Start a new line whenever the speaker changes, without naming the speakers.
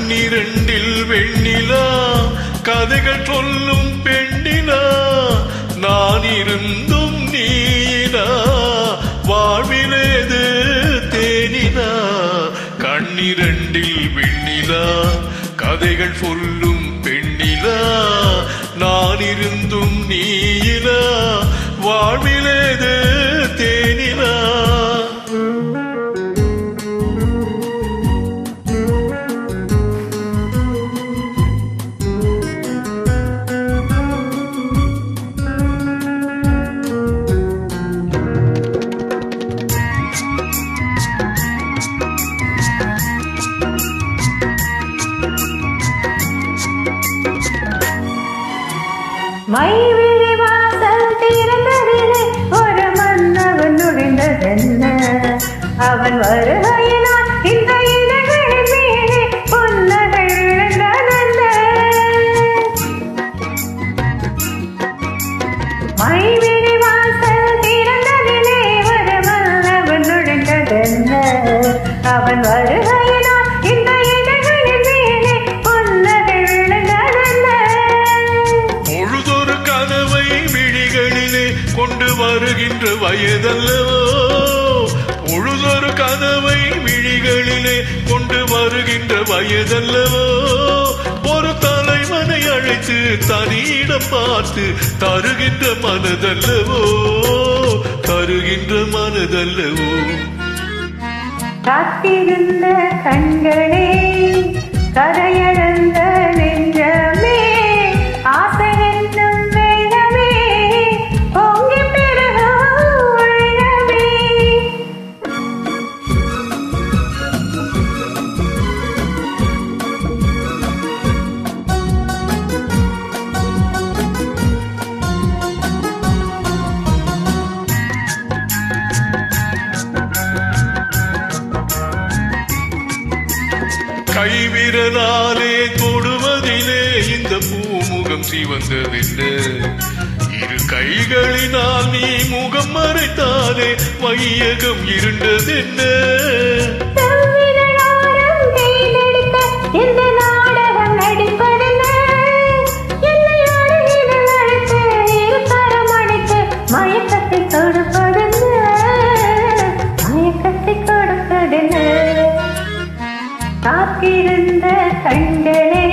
கண்ணிரண்டில் வெண்ணிலா கதைகள் சொல்லும் பெண்ணிலா நான் இருந்தும் நீனா வாழ்விலேது தேனிலா கண்ணிரண்டில் வெண்ணிலா கதைகள் சொல்லும் பெண்ணிலா நான் இருந்தும் நீயிலா வாழ்விலேது தேனிலா
மைவிழி வாசல் திறந்ததிலே ஒரு மன்னவன் நுழைந்ததென்ன அவன் வருகையினால் இந்த இலைகளின் மேலே புன்னகை விழுந்ததென்ன மைவிழி வாசல் திறந்ததிலே ஒரு மன்னவன் நுழைந்ததென்ன அவன் வருகையினால் இந்த இலைகளின் மேலே புன்னகை விழுந்ததென்ன
கொண்டு வருகின்ற வயதல்லவோ பொழுதொரு கனவை விழிகளிலே கொண்டு வருகின்ற வயதல்லவோ ஒரு தலைவனை அழைத்து தனியிடம் பார்த்து தருகின்ற மனதல்லவோ தருகின்ற மனதல்லவோ
காத்திருந்த கண்களே கரையழந்த நெஞ்சமே ஆசை என்னும் வேகமே பொங்கி பெருகும் உள்ளமே
கைவிரலாலே தொடுவதிலே இந்த பூமுகம் சிவந்ததென்ன இரு கைகளினால் நீ முகம் மறைத்தாலே வையகம் இருண்டதென்ன
மயக்கத்தை கொடுப்பதென்ன மயக்கத்தை கொடுப்பதென்ன காத்திருந்த கண்களே